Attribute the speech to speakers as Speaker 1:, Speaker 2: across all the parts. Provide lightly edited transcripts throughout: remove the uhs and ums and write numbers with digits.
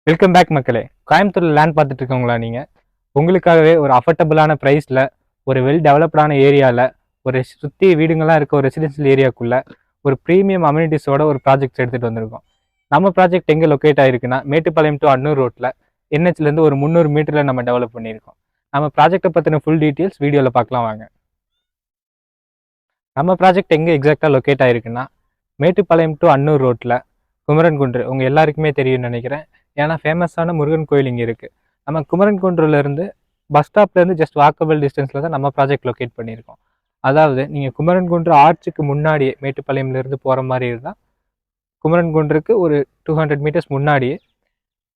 Speaker 1: Welcome back மக்களே. கோயம்புத்தூர்ல land பார்த்துட்டு இருக்கவங்களா நீங்க? உங்களுக்காகவே ஒரு அஃபோர்டபுளான ப்ரைஸ்ல ஒரு வெல் டெவலப்டான ஏரியாவில் ஒரு சுற்றி வீடுங்கள்லாம் இருக்க ஒரு ரெசிடென்ஷியல் ஏரியாக்குள்ள ஒரு ப்ரீமியம் அம்யூனிட்டிஸோட ஒரு ப்ராஜெக்ட் எடுத்துகிட்டு வந்திருக்கோம். நம்ம ப்ராஜெக்ட் எங்கே லொக்கேட் ஆகிருக்குன்னா மேட்டுப்பாளையம் டு அன்னூர் ரோட்டில் என்ஹெச்லேருந்து ஒரு 300 மீட்டரில் நம்ம டெவலப் பண்ணியிருக்கோம். நம்ம ப்ராஜெக்டை பற்றின ஃபுல் டீட்டெயில்ஸ் வீடியோவில் பார்க்கலாம் வாங்க. நம்ம ப்ராஜெக்ட் எங்கே எக்ஸாக்டாக லொக்கேட் ஆகிருக்குன்னா மேட்டுப்பாளையம் டு அன்னூர் ரோட்டில் குமரன் குன்று. உங்கள் எல்லாருக்குமே தெரியும்னு நினைக்கிறேன், ஏன்னா ஃபேமஸான முருகன் கோயில் இங்கே இருக்குது. நம்ம குமரன் குன்றுலேருந்து பஸ் ஸ்டாப்லேருந்து ஜஸ்ட் வாக்கபிள் டிஸ்டன்ஸில் தான் நம்ம ப்ராஜெக்ட் லொக்கேட் பண்ணியிருக்கோம். அதாவது நீங்கள் குமரன் குன்று ஆர்ச்சுக்கு முன்னாடியே மேட்டுப்பாளையம்லேருந்து போகிற மாதிரி இருந்தால் குமரன் குன்றுக்கு ஒரு 200 மீட்டர்ஸ் முன்னாடியே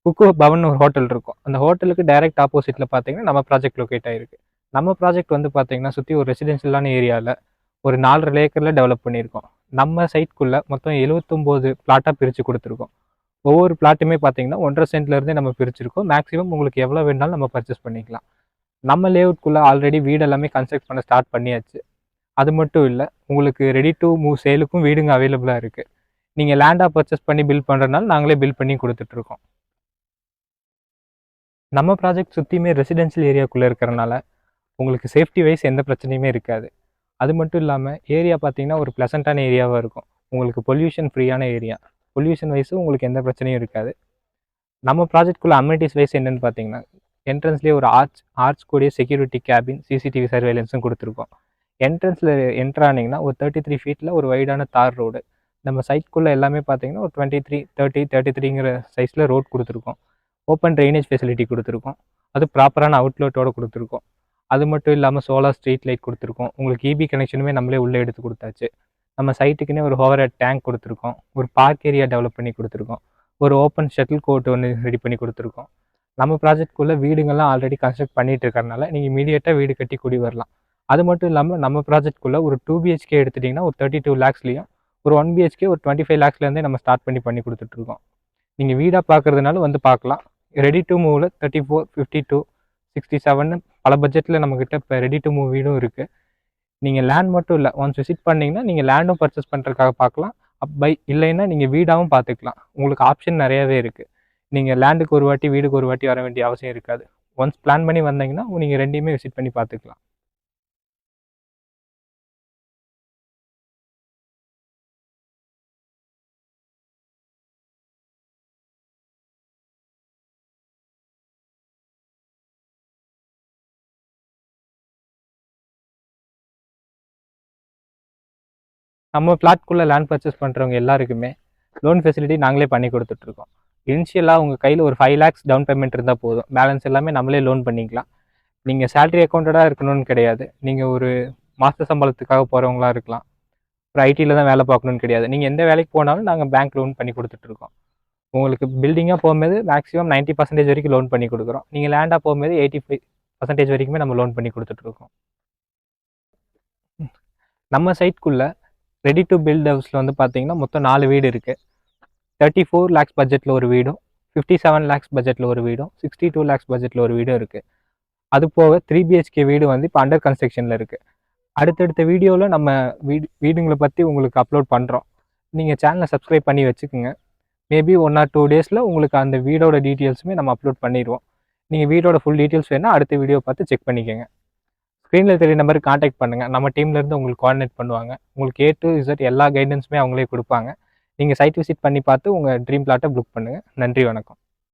Speaker 1: குக்கு பவன் ஒரு ஹோட்டல் இருக்கும். அந்த ஹோட்டலுக்கு டைரக்ட் ஆப்போசிட்டில் பார்த்தீங்கன்னா நம்ம ப்ராஜெக்ட் லொக்கேட் ஆகிருக்கு. நம்ம ப்ராஜெக்ட் வந்து பார்த்தீங்கன்னா சுற்றி ஒரு ரெசிடென்ஷியலான ஏரியாவில் ஒரு 4.5 ஏக்கரில் டெவலப் பண்ணியிருக்கோம். நம்ம சைட்குள்ளே மொத்தம் 79 பிளாட்டாக பிரித்து கொடுத்துருக்கோம். ஒவ்வொரு பிளாட்டுமே பார்த்தீங்கன்னா 1.5 சென்ட்லேருந்தே நம்ம பிரிச்சிருக்கோம். மேக்ஸிமம் உங்களுக்கு எவ்வளோ வேணாலும் நம்ம பர்ச்சேஸ் பண்ணிக்கலாம். நம்ம லேஅவுட்குள்ளே ஆல்ரெடி வீடு எல்லாமே கன்ஸ்ட்ரக்ட் பண்ண ஸ்டார்ட் பண்ணியாச்சு. அது மட்டும் இல்லை, உங்களுக்கு ரெடி டு மூவ் சேலுக்கும் வீடுங்க அவைலபிளாக இருக்குது. நீங்கள் லேண்டாக பர்ச்சேஸ் பண்ணி பில் பண்ணுறதுனால நாங்களே பில் பண்ணி கொடுத்துட்ருக்கோம். நம்ம ப்ராஜெக்ட் சுற்றியுமே ரெசிடென்ஷியல் ஏரியாக்குள்ளே இருக்கிறனால உங்களுக்கு சேஃப்டி வைஸ் எந்த பிரச்சனையுமே இருக்காது. அது மட்டும் இல்லாமல் ஏரியா பார்த்தீங்கன்னா ஒரு ப்ளசண்ட்டான ஏரியாவாக இருக்கும். உங்களுக்கு பொல்யூஷன் ஃப்ரீயான ஏரியா. பொல்யூஷன் வைஸும் உங்களுக்கு எந்த பிரச்சனையும் இருக்காது. நம்ம ப்ராஜெக்ட்குள்ளே அம்யூனிட்டிஸ் வைஸ் என்னென்னு பார்த்தீங்கன்னா என்ட்ரன்ஸ்லேயே ஒரு ஆர்ச் கூடிய செக்யூரிட்டி கேபின், சிசிடிவி சர்வேலன்ஸும் கொடுத்துருக்கோம். என்ட்ரன்ஸில் என்ட்ரு ஆனீங்கன்னா ஒரு 33 ஃபீட்டில் ஒரு வைடான தார் ரோடு. நம்ம சைட்குள்ளே எல்லாமே பார்த்தீங்கன்னா ஒரு 33 சைஸில் ரோட் கொடுத்துருக்கோம். ஓப்பன் ட்ரைனேஜ் ஃபெசிலிட்டி கொடுத்துருக்கோம். அது ப்ராப்பரான அவுட்லெட்டோடு கொடுத்துருக்கோம். அது மட்டும் இல்லாமல் சோலார் ஸ்ட்ரீட் லைட் கொடுத்துருக்கோம். உங்களுக்கு இபி கனெக்ஷனுமே நம்மளே உள்ளே எடுத்து கொடுத்தாச்சு. நம்ம சைட்டுக்குன்னே ஒரு ஓவர் ஹெட் டேங்க் கொடுத்துருக்கோம். ஒரு பார்க் ஏரியா டெவலப் பண்ணி கொடுத்துருக்கோம். ஒரு ஓப்பன் ஷட்டில் கோர்ட் ஒன்று ரெடி பண்ணி கொடுத்துருக்கோம். நம்ம ப்ராஜெக்ட்குள்ளே வீடுங்கள்லாம் ஆல்ரெடி கன்ஸ்ட்ரக்ட் பண்ணிட்டு இருக்கறனால நீங்கள் இமீடியட்டாக வீடு கட்டி கூடி வரலாம். அது மட்டும் இல்லாமல் நம்ம ப்ராஜெக்ட்குள்ளே ஒரு 2 BHK எடுத்துட்டிங்கன்னா ஒரு 32 lakhsலையும், ஒரு 1 BHK ஒரு 25 lakhsலேருந்தே நம்ம ஸ்டார்ட் பண்ணி கொடுத்துட்ருக்கோம். நீங்கள் வீடாக பார்க்குறதுனால வந்து பார்க்கலாம். ரெடி டு மூவில் 34, 52, 67 பல பட்ஜெட்டில் நம்மக்கிட்ட இப்போ ரெடி டு மூவ் வீடும் இருக்குது. நீங்கள் லேண்ட் மட்டும் இல்லை, ஒன்ஸ் விசிட் பண்ணிங்கன்னா நீங்கள் லேண்டும் பர்ச்சேஸ் பண்ணுறதுக்காக பார்க்கலாம். இல்லைன்னா நீங்கள் வீடாகவும் பார்த்துக்கலாம். உங்களுக்கு ஆப்ஷன் நிறையாவே இருக்குது. நீங்கள் லேண்டுக்கு ஒரு வாட்டி வீடுக்கு ஒரு வாட்டி வர வேண்டிய அவசியம் இருக்காது. ஒன்ஸ் பிளான் பண்ணி வந்தீங்கன்னா நீங்கள் ரெண்டையுமே விசிட் பண்ணி பார்த்துக்கலாம். நம்ம ஃப்ளாட்குள்ளே லேண்ட் பர்ச்சேஸ் பண்ணுறவங்க எல்லாருக்குமே லோன் ஃபெசிலிட்டி நாங்களே பண்ணி கொடுத்துட்ருக்கோம். இனிஷியலாக உங்கள் கையில் ஒரு 5 lakhs டவுன் பேமெண்ட் இருந்தால் போதும். பேலன்ஸ் எல்லாமே நம்மளே லோன் பண்ணிக்கலாம். நீங்கள் சேலரி அக்கௌண்டடாக இருக்கணும்னு கிடையாது. நீங்கள் ஒரு மாத சம்பளத்துக்காக போகிறவங்களா இருக்கலாம். ஒரு ஐடியில் தான் வேலை பார்க்கணுன்னு கிடையாது. நீங்கள் எந்த வேலைக்கு போனாலும் நாங்கள் பேங்க் லோன் பண்ணி கொடுத்துட்ருக்கோம். உங்களுக்கு பில்டிங்காக போகும்போது மேக்ஸிமம் 90% வரைக்கும் லோன் பண்ணி கொடுக்குறோம். நீங்கள் லேண்டாக போகும்போது 85% வரைக்குமே நம்ம லோன் பண்ணி கொடுத்துட்ருக்கோம். நம்ம சைட்குள்ளே ரெடி டு பில்ட் ஹவுஸில் வந்து பார்த்தீங்கன்னா மொத்தம் 4 வீடு இருக்குது. 34 lakhs பட்ஜெட்டில் ஒரு வீடும், 57 lakhs பட்ஜெட்டில் ஒரு வீடும், 62 lakhs பட்ஜெட்டில் ஒரு வீடும் இருக்குது. அது போக 3 BHK வீடு வந்து இப்போ அண்டர் கன்ஸ்ட்ரக்ஷனில் இருக்குது. அடுத்தடுத்த வீடியோவில் நம்ம வீடுங்களை பற்றி உங்களுக்கு அப்லோட் பண்ணுறோம். நீங்கள் சேனலை சப்ஸ்கிரைப் பண்ணி வச்சுக்கோங்க. மேபி 1 or 2 டேஸில் உங்களுக்கு அந்த வீடோட டீட்டெயில்ஸுமே நம்ம அப்லோட் பண்ணிடுவோம். நீங்கள் வீடோட ஃபுல் டீட்டெயில்ஸ் வேணால் அடுத்த வீடியோ பார்த்து செக் பண்ணிக்கோங்க. ஸ்க்ரீனில் தெரிய நம்பருக்கு காண்டாக்ட் பண்ணுங்கள். நம்ம டீம்லேருந்து உங்களுக்கு கோஆர்டினேட் பண்ணுவாங்க. உங்களுக்கு A to Z எல்லா கைடன்ஸுமே அவங்களே கொடுப்பாங்க. நீங்கள் சைட் விசிட் பண்ணி பார்த்து உங்கள் ட்ரீம் பிளாட்டை புக் பண்ணுங்கள். நன்றி, வணக்கம்.